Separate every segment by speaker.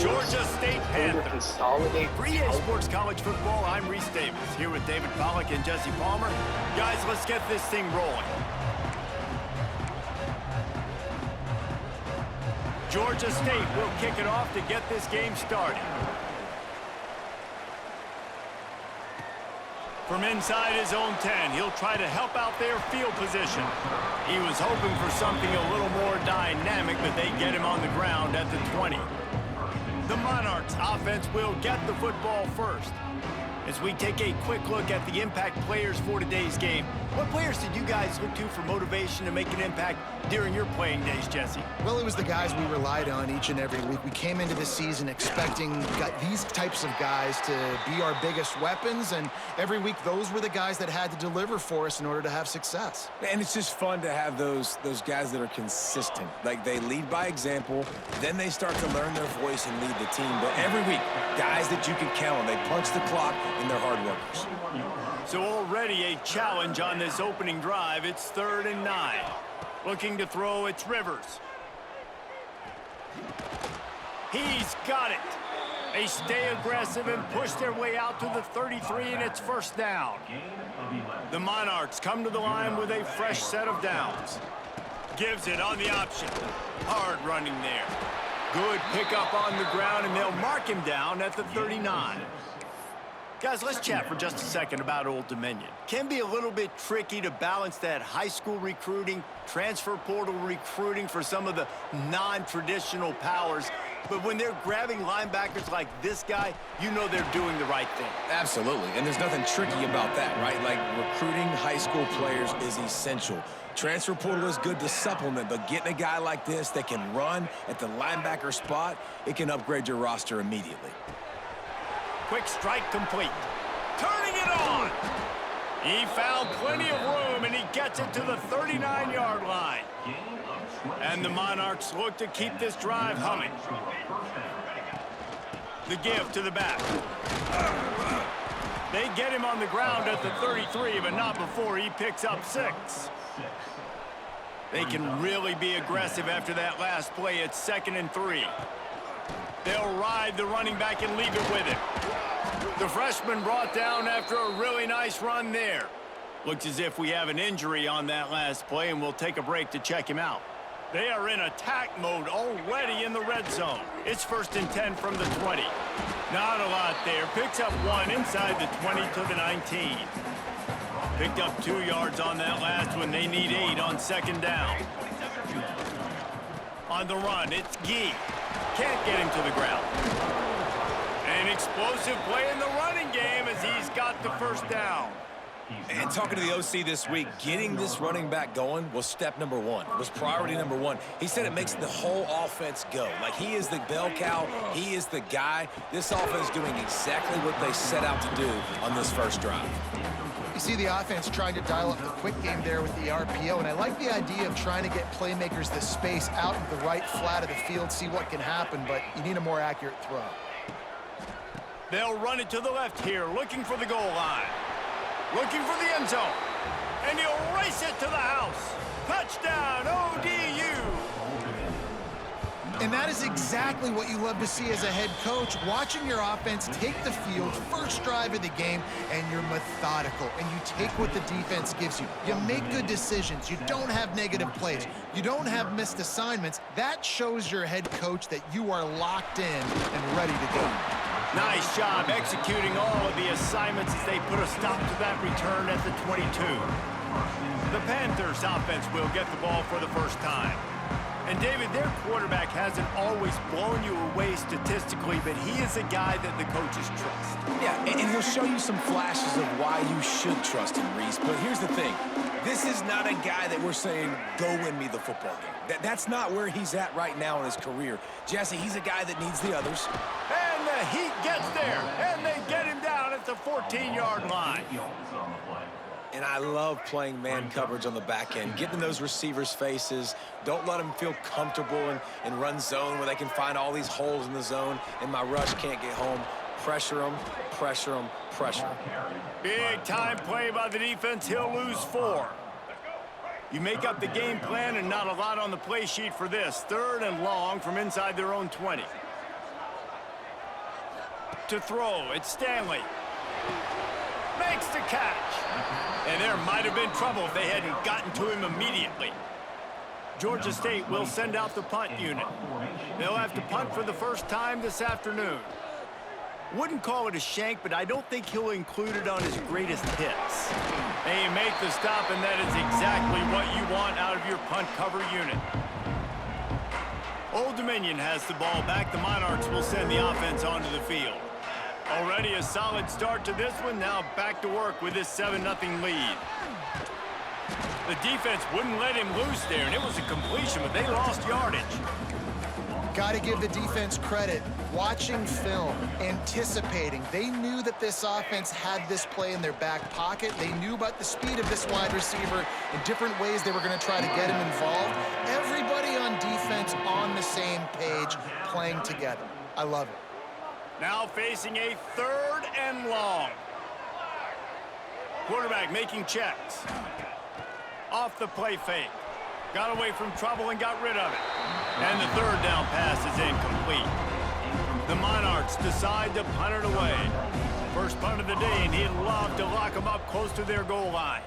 Speaker 1: Georgia State Panthers.
Speaker 2: Consolidate.
Speaker 1: For EA Sports College Football, I'm Reese Davis, here with David Pollack and Jesse Palmer. Guys, let's get this thing rolling. Georgia State will kick it off to get this game started. From inside his own 10, he'll try to help out their field position. He was hoping for something a little more dynamic, but they get him on the ground at the 20. The Monarchs offense will get the football first. As we take a quick look at the impact players for today's game, what players did you guys look to for motivation to make an impact during your playing days, Jesse?
Speaker 3: Well, it was the guys we relied on each and every week. We came into the season expecting these types of guys to be our biggest weapons, and every week those were the guys that had to deliver for us in order to have success.
Speaker 4: And it's just fun to have those guys that are consistent. Like, they lead by example, then they start to learn their voice and lead the team. But every week, guys that you can count on, they punch the clock, and they're hard workers.
Speaker 1: So already a challenge on this opening drive. It's 3rd and 9. Looking to throw, it's Rivers. He's got it. They stay aggressive and push their way out to the 33, and it's 1st down. The Monarchs come to the line with a fresh set of downs. Gives it on the option. Hard running there. Good pickup on the ground, and they'll mark him down at the 39. Guys, let's chat for just a second about Old Dominion. Can be a little bit tricky to balance that high school recruiting, transfer portal recruiting for some of the non-traditional powers. But when they're grabbing linebackers like this guy, you know they're doing the right thing.
Speaker 4: Absolutely, and there's nothing tricky about that, right? Like, recruiting high school players is essential. Transfer portal is good to supplement, but getting a guy like this that can run at the linebacker spot, it can upgrade your roster immediately.
Speaker 1: Quick strike complete. Turning it on. He found plenty of room, and he gets it to the 39-yard line. And the Monarchs look to keep this drive humming. The give to the back. They get him on the ground at the 33, but not before he picks up 6. They can really be aggressive after that last play. It's 2nd and 3. They'll ride the running back and leave it with him. The freshman brought down after a really nice run there. Looks as if we have an injury on that last play, and we'll take a break to check him out. They are in attack mode already in the red zone. It's 1st and 10 from the 20. Not a lot there. Picks up 1 inside the 20 to the 19. Picked up 2 yards on that last one. They need 8 on 2nd down. On the run, it's Gee. Can't get him to the ground. An explosive play in the running game as he's got the 1st down.
Speaker 4: And talking to the OC this week, getting this running back going was step number 1. It was priority number 1. He said it makes the whole offense go. Like, he is the bell cow. He is the guy. This offense is doing exactly what they set out to do on this first drive.
Speaker 3: You see the offense trying to dial up the quick game there with the RPO, and I like the idea of trying to get playmakers the space out in the right flat of the field, see what can happen, but you need a more accurate throw.
Speaker 1: They'll run it to the left here, looking for the goal line. Looking for the end zone. And he'll race it to the house. Touchdown, ODU.
Speaker 3: And that is exactly what you love to see as a head coach, watching your offense take the field, first drive of the game, and you're methodical, and you take what the defense gives you. You make good decisions. You don't have negative plays. You don't have missed assignments. That shows your head coach that you are locked in and ready to go.
Speaker 1: Nice job executing all of the assignments as they put a stop to that return at the 22. The Panthers offense will get the ball for the first time. And, David, their quarterback hasn't always blown you away statistically, but he is a guy that the coaches trust.
Speaker 4: Yeah, and he'll show you some flashes of why you should trust him, Reese. But here's the thing. This is not a guy that we're saying, go win me the football game. That's not where he's at right now in his career. Jesse, he's a guy that needs the others.
Speaker 1: And the Heat gets there, and they get him down at the 14-yard line.
Speaker 4: And I love playing man coverage on the back end, getting in those receivers' faces. Don't let them feel comfortable and run zone where they can find all these holes in the zone, and my rush can't get home. Pressure them, pressure them, pressure them.
Speaker 1: Big time play by the defense. He'll lose 4. You make up the game plan, and not a lot on the play sheet for this. 3rd and long from inside their own 20. To throw, it's Stanley. Makes the catch. And there might have been trouble if they hadn't gotten to him immediately. Georgia State will send out the punt unit. They'll have to punt for the first time this afternoon. Wouldn't call it a shank, but I don't think he'll include it on his greatest hits. They make the stop, and that is exactly what you want out of your punt cover unit. Old Dominion has the ball back. The Monarchs will send the offense onto the field. Already a solid start to this one. Now back to work with this 7-0 lead. The defense wouldn't let him loose there, and it was a completion, but they lost yardage.
Speaker 3: Got to give the defense credit. Watching film, anticipating. They knew that this offense had this play in their back pocket. They knew about the speed of this wide receiver and different ways they were going to try to get him involved. Everybody on defense on the same page, playing together. I love it.
Speaker 1: Now facing a 3rd and long. Quarterback making checks. Off the play fake. Got away from trouble and got rid of it. And the 3rd down pass is incomplete. The Monarchs decide to punt it away. First punt of the day, and he'd love to lock them up close to their goal line.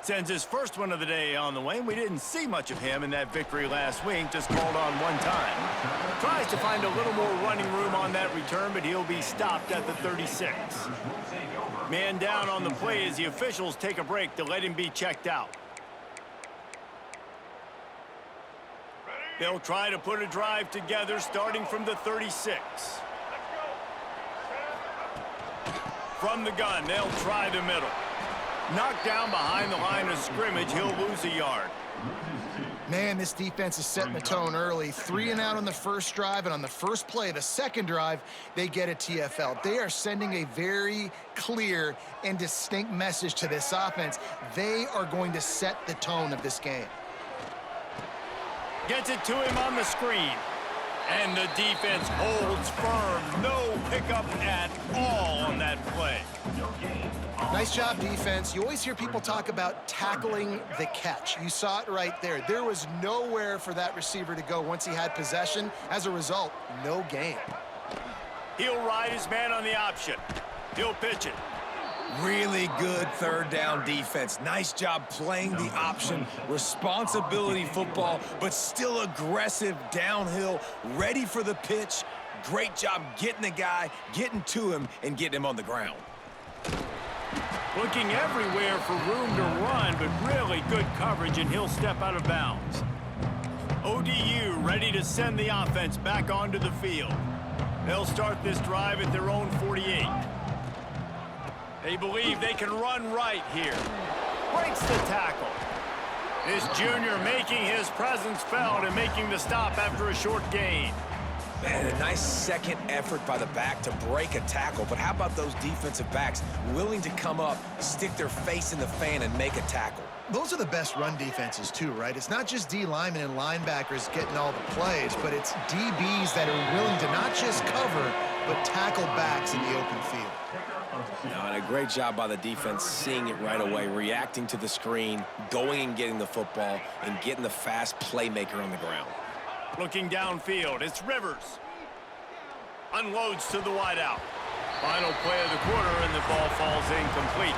Speaker 1: Sends his first one of the day on the way, and we didn't see much of him in that victory last week, just called on one time. Tries to find a little more running room on that return, but he'll be stopped at the 36. Man down on the play as the officials take a break to let him be checked out. They'll try to put a drive together starting from the 36. From the gun, they'll try the middle. Knocked down behind the line of scrimmage, he'll lose a yard.
Speaker 3: Man, this defense is setting the tone early. 3 and out on the first drive, and on the first play, the second drive, they get a TFL. They are sending a very clear and distinct message to this offense. They are going to set the tone of this game.
Speaker 1: Gets it to him on the screen. And the defense holds firm. No pickup at all on that play.
Speaker 3: Nice job, defense. You always hear people talk about tackling the catch. You saw it right there. There was nowhere for that receiver to go once he had possession. As a result, no gain.
Speaker 1: He'll ride his man on the option. He'll pitch it.
Speaker 4: Really good 3rd down defense. Nice job playing the option. Responsibility football, but still aggressive downhill, ready for the pitch. Great job getting the guy, getting to him, and getting him on the ground.
Speaker 1: Looking everywhere for room to run, but really good coverage, and he'll step out of bounds. ODU ready to send the offense back onto the field. They'll start this drive at their own 48. They believe they can run right here. Breaks the tackle. This junior making his presence felt and making the stop after a short gain.
Speaker 4: Man, a nice second effort by the back to break a tackle. But how about those defensive backs willing to come up, stick their face in the fan, and make a tackle?
Speaker 3: Those are the best run defenses too, right? It's not just D linemen and linebackers getting all the plays, but it's DBs that are willing to not just cover, but tackle backs in the open field.
Speaker 4: And a great job by the defense seeing it right away, reacting to the screen, going and getting the football, and getting the fast playmaker on the ground.
Speaker 1: Looking downfield, it's Rivers. Unloads to the wideout. Final play of the quarter, and the ball falls incomplete.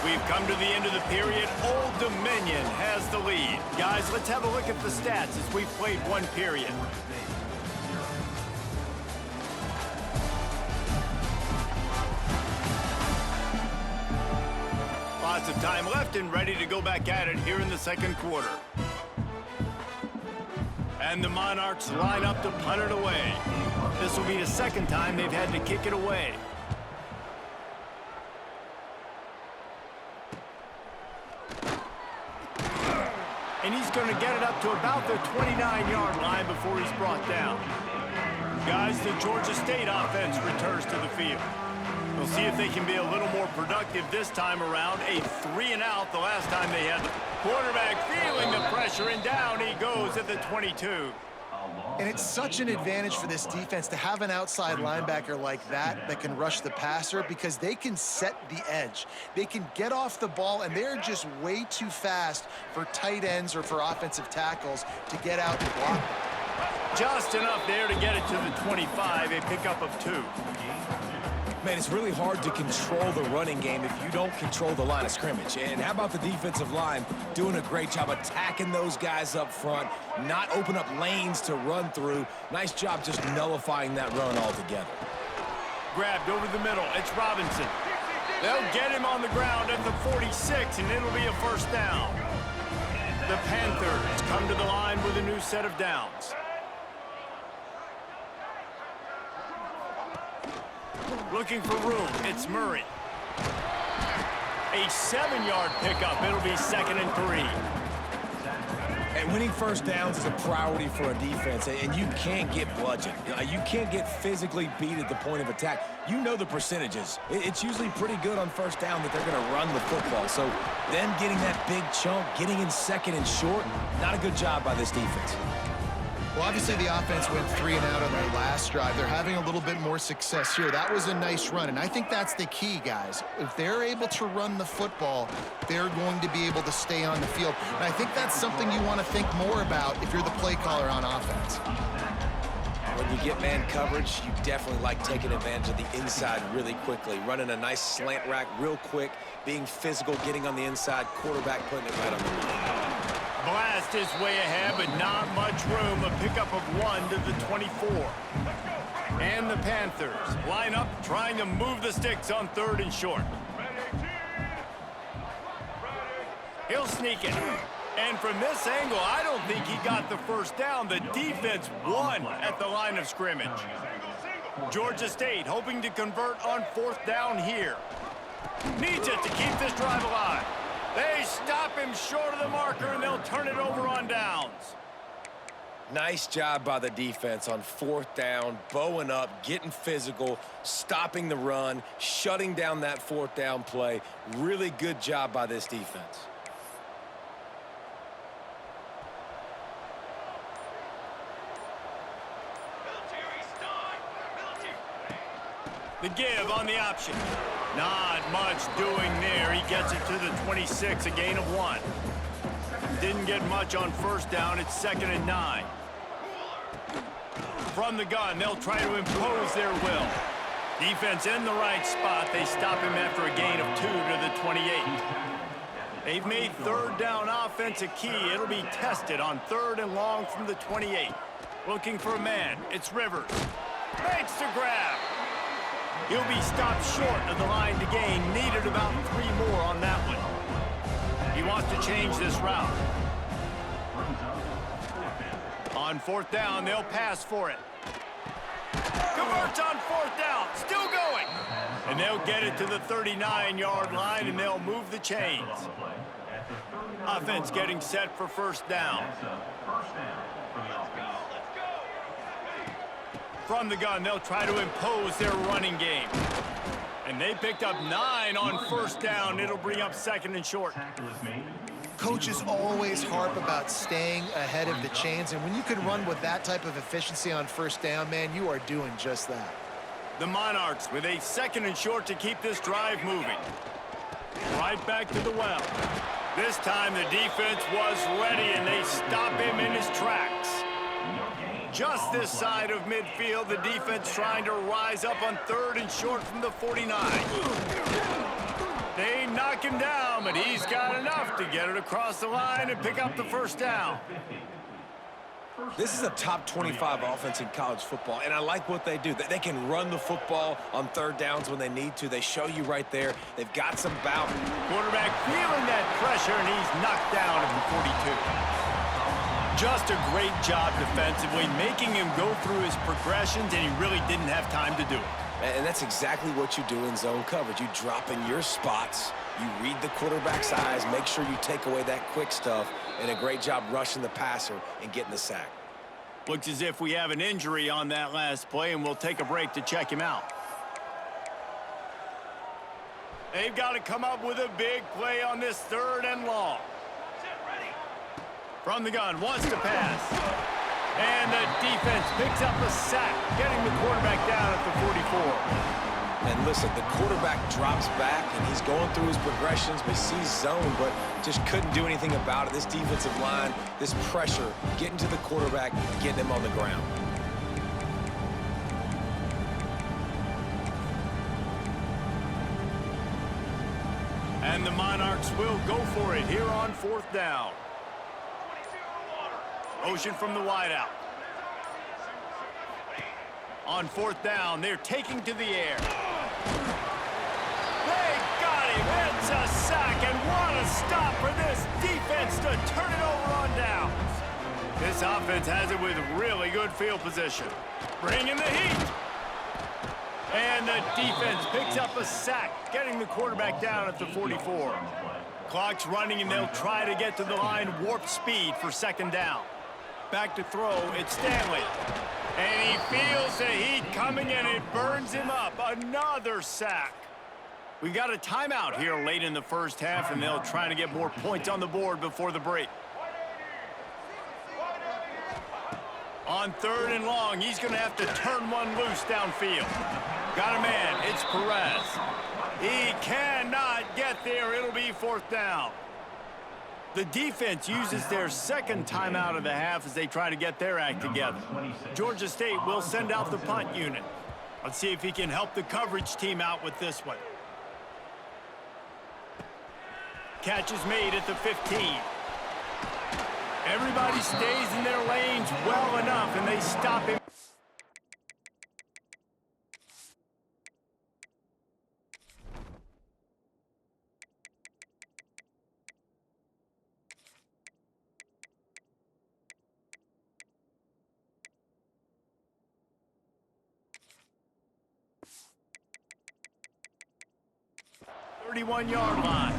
Speaker 1: We've come to the end of the period. Old Dominion has the lead. Guys, let's have a look at the stats as we've played one period. Lots of time left and ready to go back at it here in the second quarter. And the Monarchs line up to punt it away. This will be the second time they've had to kick it away. And he's going to get it up to about the 29-yard line before he's brought down. Guys, the Georgia State offense returns to the field. We'll see if they can be a little more productive this time around. A 3 and out the last time they had the quarterback feeling the pressure, and down he goes at the 22.
Speaker 3: And it's such an advantage for this defense to have an outside linebacker like that can rush the passer, because they can set the edge. They can get off the ball, and they're just way too fast for tight ends or for offensive tackles to get out and block them.
Speaker 1: Just enough there to get it to the 25, a pickup of 2.
Speaker 4: Man, it's really hard to control the running game if you don't control the line of scrimmage. And how about the defensive line doing a great job attacking those guys up front, not open up lanes to run through. Nice job just nullifying that run altogether.
Speaker 1: Grabbed over the middle. It's Robinson. They'll get him on the ground at the 46, and it'll be a first down. The Panthers come to the line with a new set of downs. Looking for room, it's Murray. A 7-yard pickup, it'll be 2nd and 3.
Speaker 4: And winning first downs is a priority for a defense, and you can't get bludgeoned. You can't get physically beat at the point of attack. You know the percentages. It's usually pretty good on first down that they're going to run the football. So them getting that big chunk, getting in 2nd and short, not a good job by this defense.
Speaker 3: Well, obviously the offense went 3 and out on their last drive. They're having a little bit more success here. That was a nice run, and I think that's the key, guys. If they're able to run the football, they're going to be able to stay on the field. And I think that's something you want to think more about if you're the play caller on offense.
Speaker 4: When you get man coverage, you definitely like taking advantage of the inside really quickly, running a nice slant rack real quick, being physical, getting on the inside, quarterback putting it right on the line.
Speaker 1: Blast is way ahead, but not much room. A pickup of 1 to the 24. And the Panthers line up, trying to move the sticks on 3rd and short. He'll sneak it. And from this angle, I don't think he got the first down. The defense won at the line of scrimmage. Georgia State hoping to convert on 4th down here. Needs it to keep this drive alive. They stop him short of the marker, and they'll turn it over on downs.
Speaker 4: Nice job by the defense on 4th down, bowing up, getting physical, stopping the run, shutting down that 4th down play. Really good job by this defense.
Speaker 1: The give on the option. Not much doing there. He gets it to the 26, a gain of 1. Didn't get much on first down. It's 2nd and 9. From the gun, they'll try to impose their will. Defense in the right spot. They stop him after a gain of 2 to the 28. They've made 3rd down offense a key. It'll be tested on 3rd and long from the 28. Looking for a man. It's Rivers. Makes the grab. He'll be stopped short of the line to gain. Needed about 3 more on that one. He wants to change this route. On 4th down, they'll pass for it. Converts on 4th down. Still going. And they'll get it to the 39-yard line, and they'll move the chains. Offense getting set for first down. From the gun, they'll try to impose their running game. And they picked up 9 on first down. It'll bring up 2nd and short.
Speaker 3: Coaches always harp about staying ahead of the chains, and when you can run with that type of efficiency on first down, man, you are doing just that.
Speaker 1: The Monarchs with a 2nd and short to keep this drive moving. Right back to the well. This time the defense was ready, and they stop him in his tracks. Just this side of midfield, the defense trying to rise up on 3rd and short from the 49. They knock him down, but he's got enough to get it across the line and pick up the first down.
Speaker 4: This is a top 25 offense in college football, and I like what they do. They can run the football on 3rd downs when they need to. They show you right there. They've got some bout.
Speaker 1: Quarterback feeling that pressure, and he's knocked down at the 42. Just a great job defensively, making him go through his progressions, and he really didn't have time to do it.
Speaker 4: And that's exactly what you do in zone coverage. You drop in your spots, you read the quarterback's eyes, make sure you take away that quick stuff, and a great job rushing the passer and getting the sack.
Speaker 1: Looks as if we have an injury on that last play, and we'll take a break to check him out. They've got to come up with a big play on this 3rd and long. From the gun, wants to pass. And the defense picks up a sack, getting the quarterback down at the
Speaker 4: And listen, the quarterback drops back, and he's going through his progressions, but sees zone, but just couldn't do anything about it. This defensive line, this pressure, getting to the quarterback, getting him on the ground.
Speaker 1: And the Monarchs will go for it here on 4th down. Motion from the wideout. On 4th down, they're taking to the air. They got him. It's a sack, and what a stop for this defense to turn it over on downs. This offense has it with really good field position. Bringing the heat. And the defense picks up a sack, getting the quarterback down at the 44. Clock's running, and they'll try to get to the line warp speed for 2nd down. Back to throw, it's Stanley. And he feels the heat coming, and it burns him up. Another sack. We got a timeout here late in the 1st half, and they'll try to get more points on the board before the break. On 3rd and long, he's going to have to turn one loose downfield. Got a man, it's Perez. He cannot get there. It'll be 4th down. The defense uses their 2nd timeout of the half as they try to get their act together. Georgia State will send out the punt unit. Let's see if he can help the coverage team out with this one. Catch is made at the 15. Everybody stays in their lanes well enough, and they stop him. .31-yard line.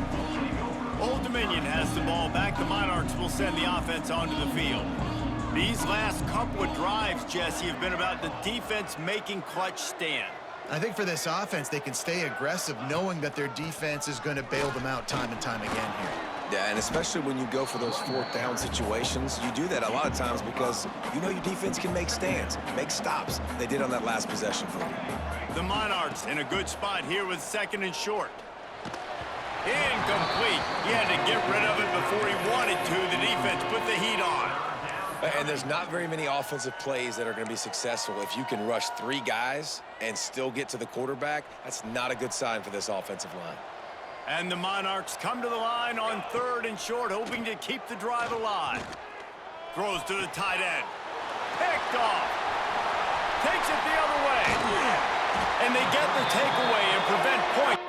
Speaker 1: Old Dominion has the ball back. The Monarchs will send the offense onto the field. These last couple of drives, Jesse, have been about the defense making clutch stand.
Speaker 3: I think for this offense, they can stay aggressive knowing that their defense is going to bail them out time and time again here.
Speaker 4: Yeah, and especially when you go for those 4th down situations, you do that a lot of times because you know your defense can make stands, make stops. They did on that last possession for you.
Speaker 1: The Monarchs in a good spot here with 2nd and short. Incomplete. He had to get rid of it before he wanted to. The defense put the heat on.
Speaker 4: And there's not very many offensive plays that are going to be successful. If you can rush 3 guys and still get to the quarterback, that's not a good sign for this offensive line.
Speaker 1: And the Monarchs come to the line on 3rd and short, hoping to keep the drive alive. Throws to the tight end. Picked off. Takes it the other way. And they get the takeaway and prevent points.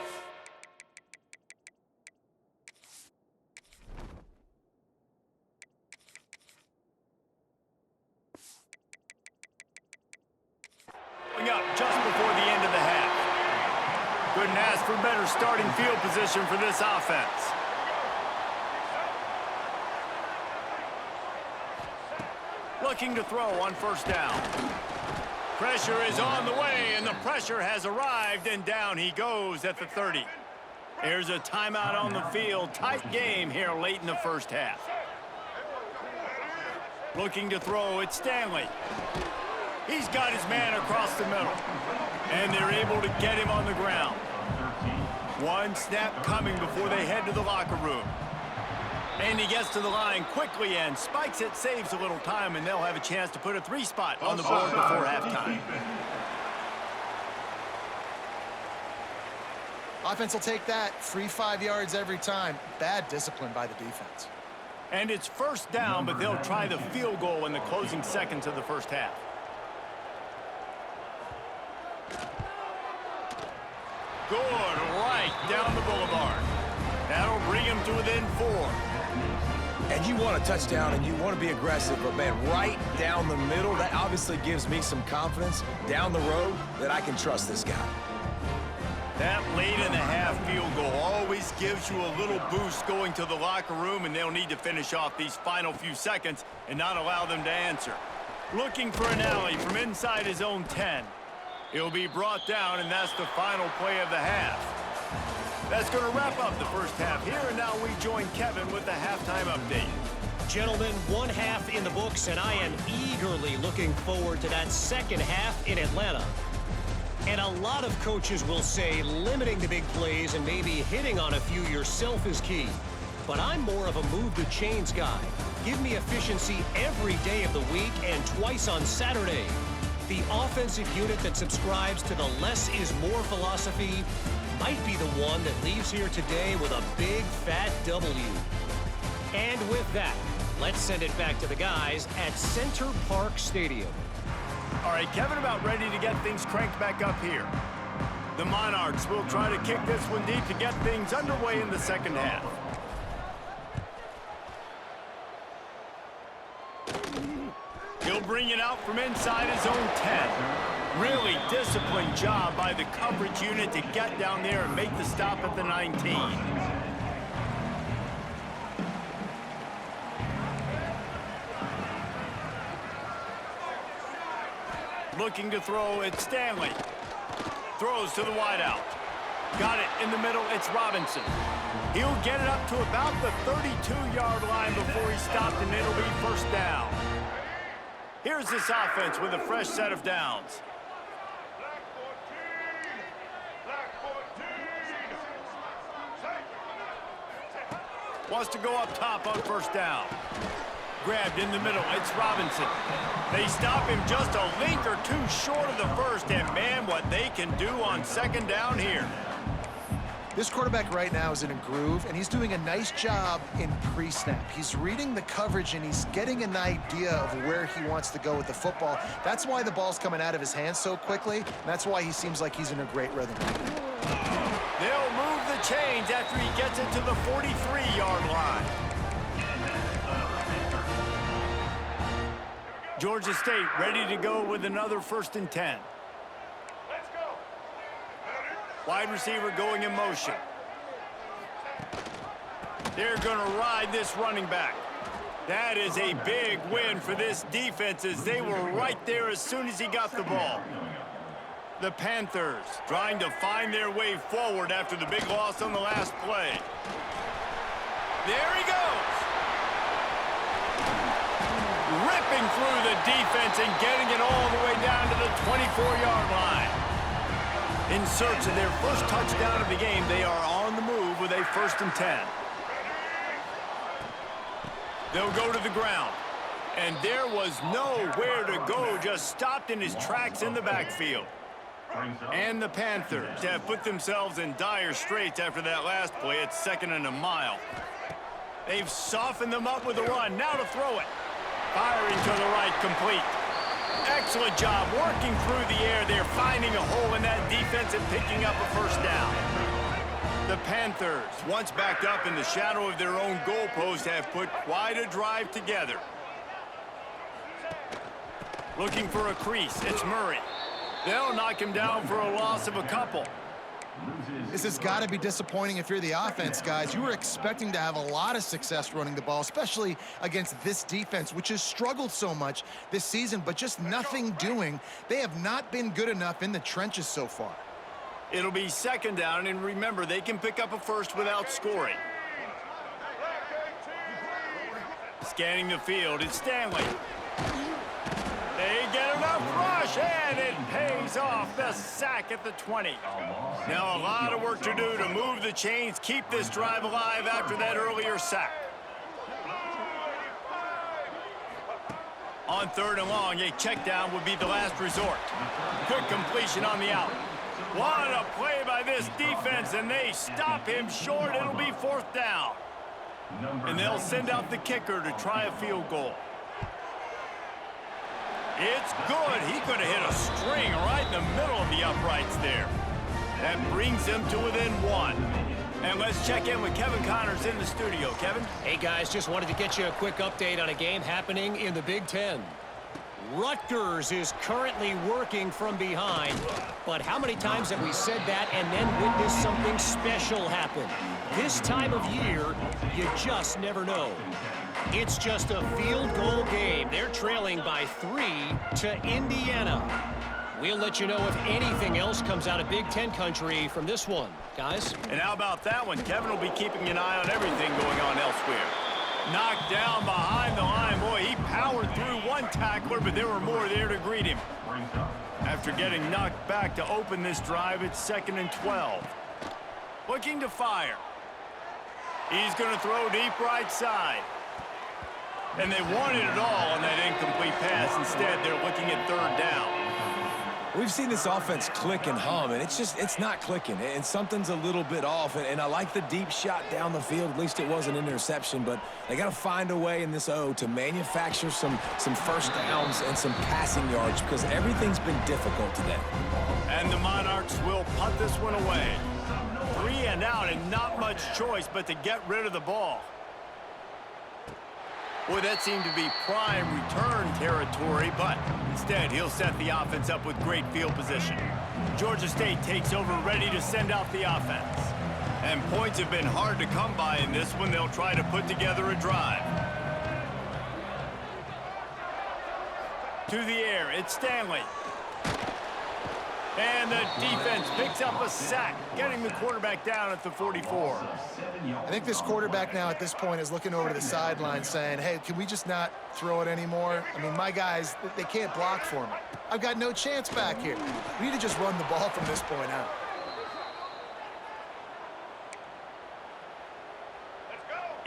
Speaker 1: Up just before the end of the half. Couldn't ask for better starting field position for this offense. Looking to throw on 1st down. Pressure is on the way, and the pressure has arrived, and down he goes at the 30. There's a timeout on the field. Tight game here late in the 1st half. Looking to throw, it's Stanley. He's got his man across the middle, and they're able to get him on the ground. One snap coming before they head to the locker room. And he gets to the line quickly and spikes it, saves a little time, and they'll have a chance to put a 3-spot on the board before halftime.
Speaker 3: Offense will take that. Free 5 yards every time. Bad discipline by the defense.
Speaker 1: And it's 1st down, but they'll try the field goal in the closing seconds of the 1st half. Good, right down the boulevard. That'll bring him to within 4.
Speaker 4: And you want a touchdown and you want to be aggressive, but man, right down the middle, that obviously gives me some confidence down the road that I can trust this guy.
Speaker 1: That late in the half field goal always gives you a little boost going to the locker room, and they'll need to finish off these final few seconds and not allow them to answer. Looking for an alley from inside his own 10. He'll be brought down, and that's the final play of the half. That's going to wrap up the 1st half here, and now we join Kevin with the halftime update.
Speaker 2: Gentlemen, 1 half in the books, and I am eagerly looking forward to that 2nd half in Atlanta. And a lot of coaches will say limiting the big plays and maybe hitting on a few yourself is key. But I'm more of a move the chains guy. Give me efficiency every day of the week and twice on Saturday. The offensive unit that subscribes to the less is more philosophy might be the one that leaves here today with a big fat W. And with that, let's send it back to the guys at Center Parc Stadium.
Speaker 1: All right, Kevin, about ready to get things cranked back up here. The Monarchs will try to kick this one deep to get things underway in the second half. He'll bring it out from inside his own 10. Really disciplined job by the coverage unit to get down there and make the stop at the 19. Looking to throw, it's Stanley. Throws to the wideout. Got it in the middle, it's Robinson. He'll get it up to about the 32-yard line before he stopped, and it'll be first down. Here's this offense with a fresh set of downs. Wants to go up top on first down. Grabbed in the middle, it's Robinson. They stop him just a link or two short of the first, and man, what they can do on second down here.
Speaker 3: This quarterback right now is in a groove, and he's doing a nice job in pre-snap. He's reading the coverage, and he's getting an idea of where he wants to go with the football. That's why the ball's coming out of his hands so quickly, and that's why he seems like he's in a great rhythm.
Speaker 1: They'll move the chains after he gets it to the 43-yard line. Georgia State ready to go with another 1st and 10. Wide receiver going in motion. They're going to ride this running back. That is a big win for this defense, as they were right there as soon as he got the ball. The Panthers trying to find their way forward after the big loss on the last play. There he goes. Ripping through the defense and getting it all the way down to the 24-yard line. In search of their first touchdown of the game, they are on the move with a 1st and 10. They'll go to the ground. And there was nowhere to go, just stopped in his tracks in the backfield. And the Panthers have put themselves in dire straits after that last play. It's 2nd and a mile. They've softened them up with a run. Now to throw it. Firing to the right, complete. Excellent job working through the air. They're finding a hole in that defense and picking up a 1st down. The Panthers, once backed up in the shadow of their own goalpost, have put quite a drive together. Looking for a crease, it's Murray. They'll knock him down for a loss of a couple.
Speaker 3: This has got to be disappointing if you're the offense, guys. You were expecting to have a lot of success running the ball, especially against this defense, which has struggled so much this season, but just nothing doing. They have not been good enough in the trenches so far.
Speaker 1: It'll be 2nd down, and remember, they can pick up a first without scoring. Scanning the field, it's Stanley. They get enough rush, and it pays off. The sack at the 20. Now a lot of work to do to move the chains, keep this drive alive after that earlier sack. On 3rd and long, a check down would be the last resort. Quick completion on the out. What a play by this defense, and they stop him short. It'll be 4th down. And they'll send out the kicker to try a field goal. It's good. He could have hit a string right in the middle of the uprights there. That brings them to within 1. And let's check in with Kevin Connors in the studio. Kevin?
Speaker 2: Hey, guys, just wanted to get you a quick update on a game happening in the Big Ten. Rutgers is currently working from behind, but how many times have we said that and then witnessed something special happen? This time of year, you just never know. It's just a field goal game. They're trailing by 3 to Indiana. We'll let you know if anything else comes out of Big Ten country from this one, guys.
Speaker 1: And how about that one? Kevin will be keeping an eye on everything going on elsewhere. Knocked down behind the line. Boy, he powered through one tackler, but there were more there to greet him. After getting knocked back to open this drive, it's 2nd and 12. Looking to fire. He's going to throw deep right side. And they wanted it all on that incomplete pass. Instead, they're looking at 3rd down.
Speaker 4: We've seen this offense click and hum, and it's not clicking, and something's a little bit off. And I like the deep shot down the field. At least it wasn't an interception, but they got to find a way in this O to manufacture some first downs and some passing yards because everything's been difficult today.
Speaker 1: And the Monarchs will punt this one away. 3 and out, and not much choice but to get rid of the ball. Boy, that seemed to be prime return territory, but instead he'll set the offense up with great field position. Georgia State takes over, ready to send out the offense. And points have been hard to come by in this one. They'll try to put together a drive. To the air, it's Stanley. And the defense picks up a sack, getting the quarterback down at the 44.
Speaker 3: I think this quarterback now at this point is looking over to the sideline saying, hey, can we just not throw it anymore? I mean, my guys, they can't block for me. I've got no chance back here. We need to just run the ball from this point out.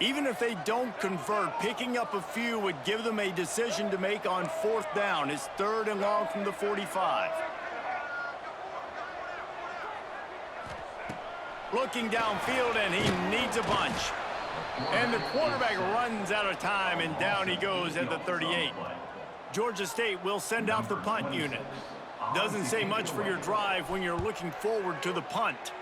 Speaker 1: Even if they don't convert, picking up a few would give them a decision to make on 4th down. It's 3rd and long from the 45. Looking downfield, and he needs a bunch. And the quarterback runs out of time, and down he goes at the 38. Georgia State will send out the punt unit. Doesn't say much for your drive when you're looking forward to the punt.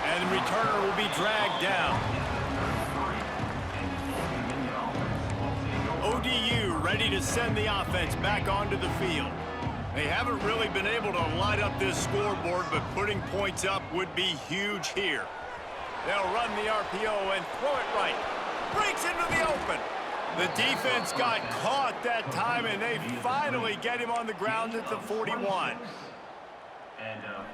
Speaker 1: And the returner will be dragged down. ODU ready to send the offense back onto the field. They haven't really been able to light up this scoreboard, but putting points up would be huge here. They'll run the RPO and throw it right. Breaks into the open. The defense got caught that time, and they finally get him on the ground at the 41.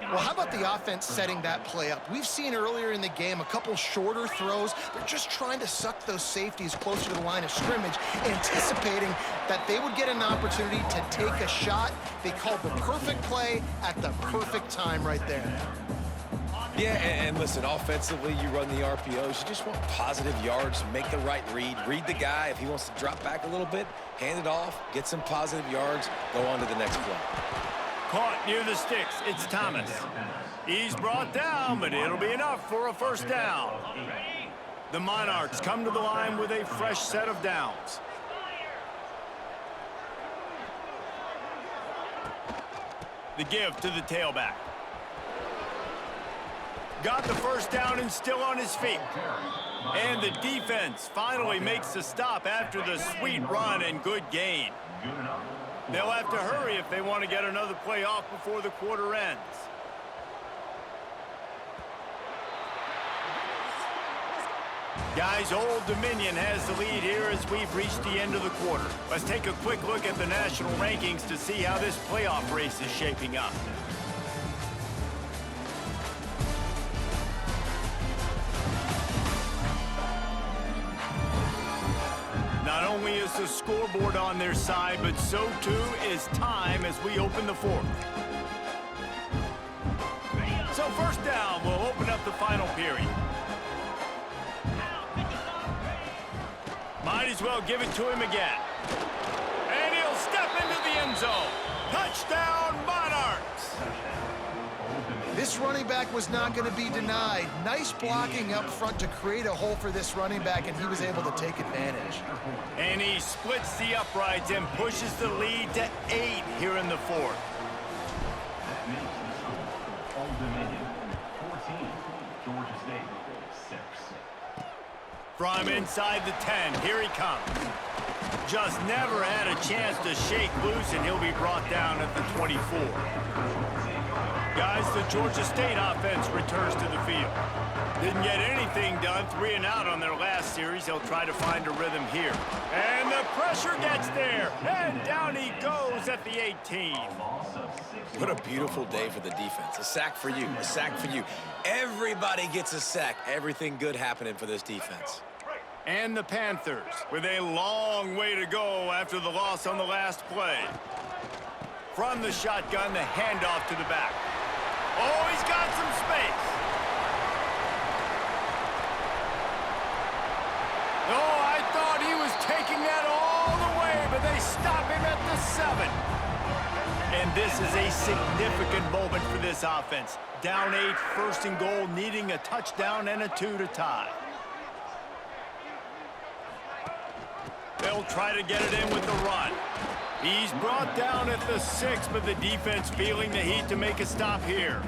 Speaker 3: Well, how about the offense setting that play up? We've seen earlier in the game a couple shorter throws. They're just trying to suck those safeties closer to the line of scrimmage, anticipating that they would get an opportunity to take a shot. They called the perfect play at the perfect time right there.
Speaker 4: Yeah, and listen, offensively, you run the RPOs. You just want positive yards, make the right read the guy. If he wants to drop back a little bit, hand it off, get some positive yards, go on to the next play.
Speaker 1: Caught near the sticks, it's Thomas. He's brought down, but it'll be enough for a 1st down. The Monarchs come to the line with a fresh set of downs. The give to the tailback. Got the 1st down and still on his feet. And the defense finally makes the stop after the sweet run and good gain. They'll have to hurry if they want to get another play off before the quarter ends. Guys, Old Dominion has the lead here as we've reached the end of the quarter. Let's take a quick look at the national rankings to see how this playoff race is shaping up. Not only is the scoreboard on their side, but so too is time as we open the 4th. So 1st down will open up the final period. Might as well give it to him again. And he'll step into the end zone. Touchdown, Monarchs!
Speaker 3: This running back was not going to be denied. Nice blocking up front to create a hole for this running back, and he was able to take advantage.
Speaker 1: And he splits the uprights and pushes the lead to 8 here in the 4th. From inside the 10, here he comes. Just never had a chance to shake loose, and he'll be brought down at the 24. Guys, the Georgia State offense returns to the field. Didn't get anything done, 3 and out on their last series. They'll try to find a rhythm here. And the pressure gets there, and down he goes at the 18.
Speaker 4: What a beautiful day for the defense. A sack for you, a sack for you. Everybody gets a sack. Everything good happening for this defense.
Speaker 1: And the Panthers with a long way to go after the loss on the last play. From the shotgun, the handoff to the back. Oh, he's got some space. Oh, I thought he was taking that all the way, but they stop him at the 7. And this is a significant moment for this offense. Down 8, first and goal, needing a touchdown and a 2 to tie. They'll try to get it in with the run. He's brought down at the 6, but the defense feeling the heat to make a stop here.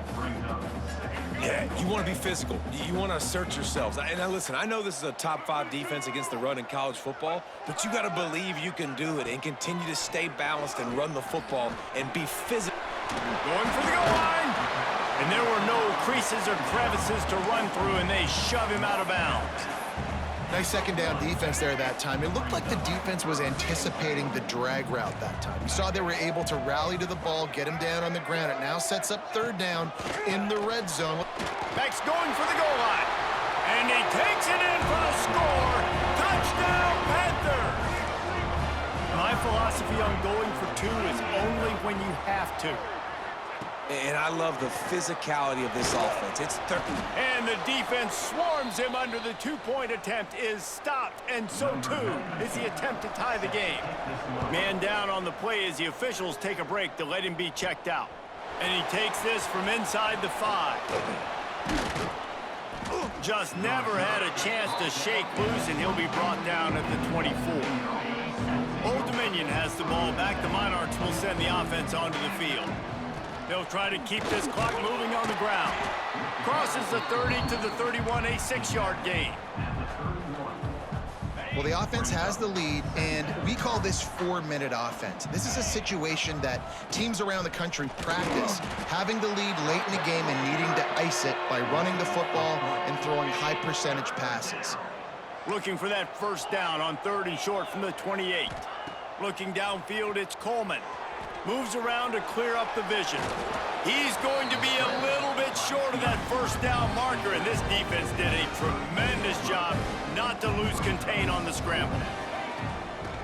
Speaker 4: Yeah, you want to be physical. You want to assert yourselves. And now listen, I know this is a top 5 defense against the run in college football, but you got to believe you can do it and continue to stay balanced and run the football and be physical.
Speaker 1: Going for the goal line. And there were no creases or crevices to run through, and they shove him out of bounds.
Speaker 3: Nice second down defense there that time. It looked like the defense was anticipating the drag route that time. You saw they were able to rally to the ball, get him down on the ground. It now sets up third down in the red zone.
Speaker 1: Beck's going for the goal line. And he takes it in for the score. Touchdown, Panthers! My philosophy on going for 2 is only when you have to.
Speaker 4: And I love the physicality of this offense. It's 30.
Speaker 1: And the defense swarms him under the 2-point attempt is stopped, and so too is the attempt to tie the game. Man down on the play as the officials take a break to let him be checked out. And he takes this from inside the 5. Just never had a chance to shake loose, and he'll be brought down at the 24. Old Dominion has the ball back. The Monarchs will send the offense onto the field. They'll try to keep this clock moving on the ground. Crosses the 30 to the 31, a 6-yard gain.
Speaker 3: Well, the offense has the lead, and we call this 4-minute offense. This is a situation that teams around the country practice, having the lead late in the game and needing to ice it by running the football and throwing high-percentage passes.
Speaker 1: Looking for that first down on 3rd and short from the 28. Looking downfield, it's Coleman. Moves around to clear up the vision. He's going to be a little bit short of that first down marker, and this defense did a tremendous job not to lose contain on the scramble.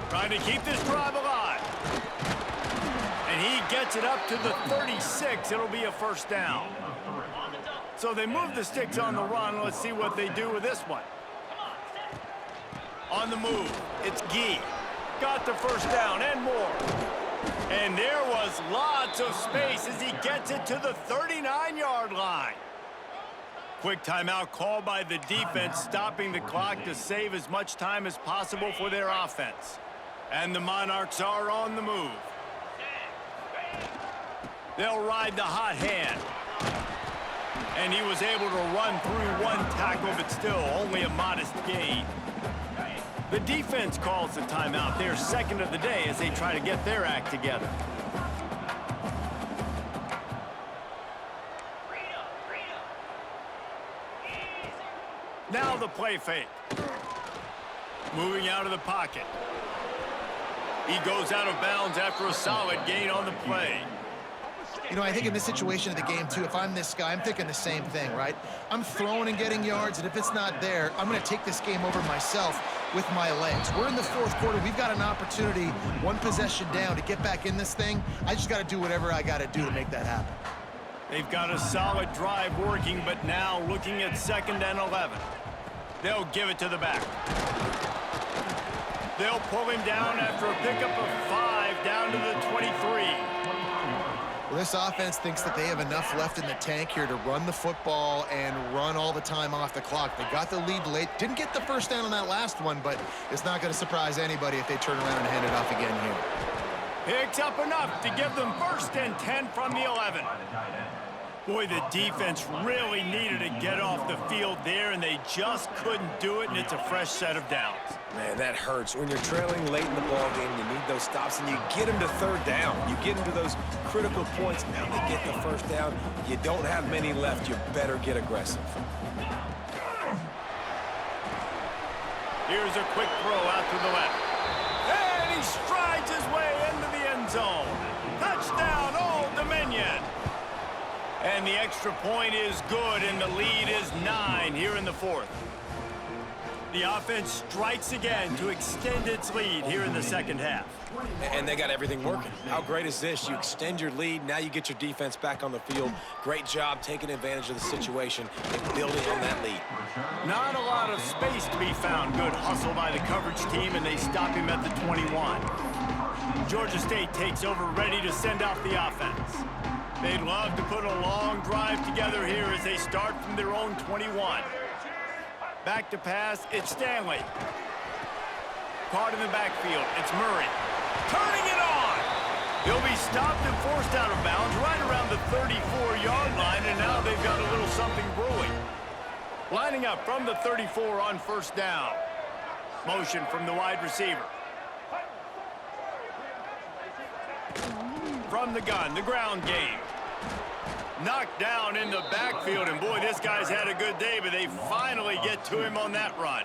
Speaker 1: Trying to keep this drive alive. And he gets it up to the 36. It'll be a first down. So they move the sticks on the run. Let's see what they do with this one. On the move, it's Gee. Got the first down and more. And there was lots of space as he gets it to the 39-yard line. Quick timeout called by the defense, stopping the clock to save as much time as possible for their offense. And the Monarchs are on the move. They'll ride the hot hand. And he was able to run through 1 tackle, but still only a modest gain. The defense calls the timeout. Their second of the day as they try to get their act together. Now the play fake. Moving out of the pocket. He goes out of bounds after a solid gain on the play.
Speaker 3: You know, I think in this situation of the game, too, if I'm this guy, I'm thinking the same thing, right? I'm throwing and getting yards, and if it's not there, I'm going to take this game over myself with my legs. We're in the 4th quarter. We've got an opportunity, 1 possession down, to get back in this thing. I just got to do whatever I got to do to make that happen.
Speaker 1: They've got a solid drive working, but now looking at 2nd and 11. They'll give it to the back. They'll pull him down after a pickup of 5 down to the 23.
Speaker 3: Well, this offense thinks that they have enough left in the tank here to run the football and run all the time off the clock. They got the lead late. Didn't get the first down on that last one, but it's not going to surprise anybody if they turn around and hand it off again here.
Speaker 1: Picks up enough to give them 1st and 10 from the 11. Boy, the defense really needed to get off the field there, and they just couldn't do it, and it's a fresh set of downs.
Speaker 4: Man, that hurts. When you're trailing late in the ball game, you need those stops, and you get them to 3rd down. You get them to those critical points. Now they get the first down. You don't have many left. You better get aggressive.
Speaker 1: Here's a quick throw out to the left. And he strides his way into the end zone. Touchdown, Old Dominion. And the extra point is good, and the lead is 9 here in the 4th. The offense strikes again to extend its lead here in the second half.
Speaker 4: And they got everything working. How great is this? You extend your lead, now you get your defense back on the field. Great job taking advantage of the situation and building on that lead.
Speaker 1: Not a lot of space to be found. Good hustle by the coverage team, and they stop him at the 21. Georgia State takes over, ready to send out the offense. They'd love to put a long drive together here as they start from their own 21. Back to pass, it's Stanley. Caught in the backfield, it's Murray. Turning it on! He'll be stopped and forced out of bounds right around the 34-yard line, and now they've got a little something brewing. Lining up from the 34 on first down. Motion from the wide receiver. From the gun, the ground game. Knocked down in the backfield, and boy, this guy's had a good day, but they finally get to him on that run.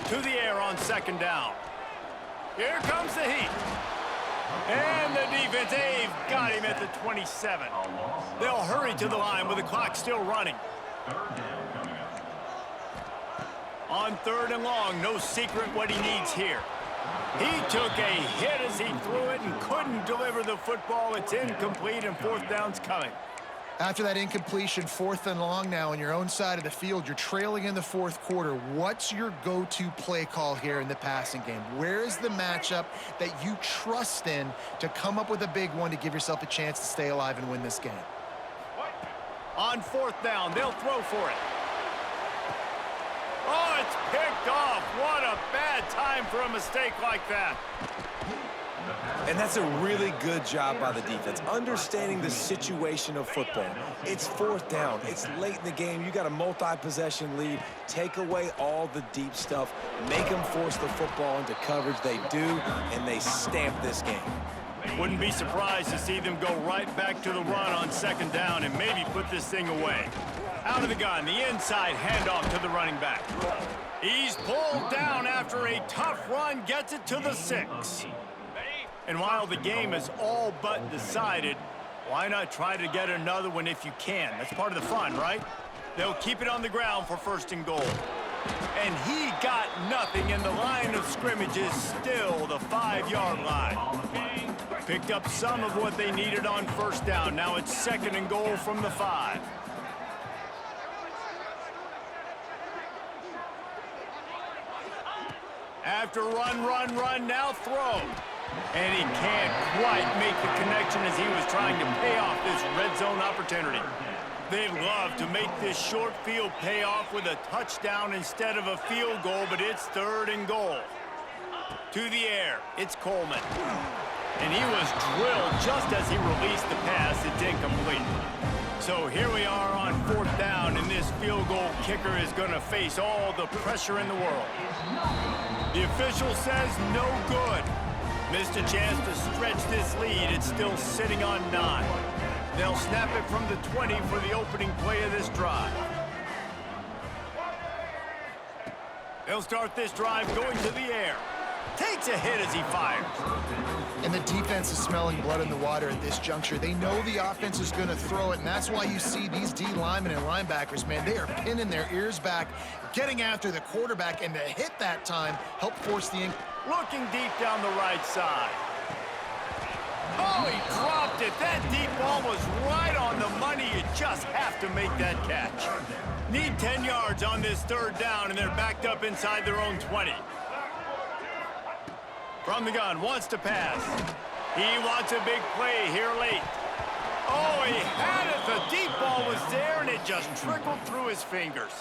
Speaker 1: To the air on second down. Here comes the heat. And the defense, they've got him at the 27. They'll hurry to the line with the clock still running. On third and long, no secret what he needs here. He took a hit as he threw it and couldn't deliver the football. It's incomplete, and fourth down's coming.
Speaker 3: After that incompletion, fourth and long now on your own side of the field, you're trailing in the fourth quarter. What's your go-to play call here in the passing game? Where is the matchup that you trust in to come up with a big one to give yourself a chance to stay alive and win this game?
Speaker 1: On fourth down, they'll throw for it. Oh, it's picked off. What a bad time for a mistake like that.
Speaker 4: And that's a really good job by the defense, understanding the situation of football. It's fourth down. It's late in the game. You got a multi-possession lead. Take away all the deep stuff. Make them force the football into coverage. They do, and they stamp this game.
Speaker 1: Wouldn't be surprised to see them go right back to the run on second down and maybe put this thing away. Out of the gun, the inside handoff to the running back. He's pulled down after a tough run, gets it to the 6. And while the game is all but decided, why not try to get another one if you can? That's part of the fun, right? They'll keep it on the ground for first and goal. And he got nothing, and the line of scrimmage is still the 5-yard line. Picked up some of what they needed on first down. Now it's second and goal from the 5. After run, now throw. And he can't quite make the connection as he was trying to pay off this red zone opportunity. They'd love to make this short field pay off with a touchdown instead of a field goal, but it's third and goal. To the air, it's Coleman. And he was drilled just as he released the pass. It's incomplete. So here we are on fourth down, and this field goal kicker is going to face all the pressure in the world. The official says no good. Missed a chance to stretch this lead. It's still sitting on 9. They'll snap it from the 20 for the opening play of this drive. They'll start this drive going to the air. Takes a hit as he fires.
Speaker 3: And the defense is smelling blood in the water at this juncture. They know the offense is going to throw it, and that's why you see these D linemen and linebackers, man, they are pinning their ears back, getting after the quarterback, and to hit that time, help force the
Speaker 1: looking deep down the right side. Oh, he dropped it. That deep ball was right on the money. You just have to make that catch. Need 10 yards on this third down, and they're backed up inside their own 20. From the gun, wants to pass. He wants a big play here late. Oh, he had it. The deep ball was there, and it just trickled through his fingers.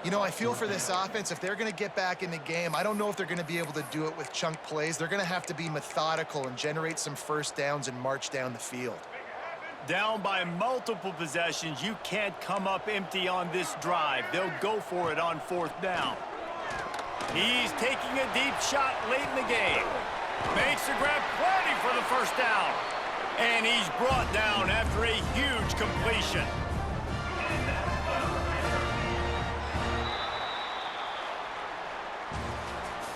Speaker 3: You know, I feel for this offense, if they're going to get back in the game, I don't know if they're going to be able to do it with chunk plays. They're going to have to be methodical and generate some first downs and march down the field.
Speaker 1: Down by multiple possessions, you can't come up empty on this drive. They'll go for it on fourth down. He's taking a deep shot late in the game. Makes the grab, plenty for the first down. And he's brought down after a huge completion.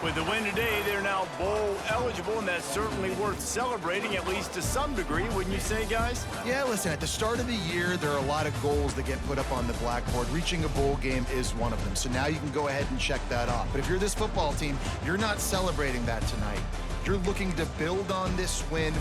Speaker 1: With the win today, they're now bowl eligible, and that's certainly worth celebrating, at least to some degree, wouldn't you say, guys?
Speaker 3: Yeah, listen, at the start of the year, there are a lot of goals that get put up on the blackboard. Reaching a bowl game is one of them, so now you can go ahead and check that off. But if you're this football team, you're not celebrating that tonight. You're looking to build on this win.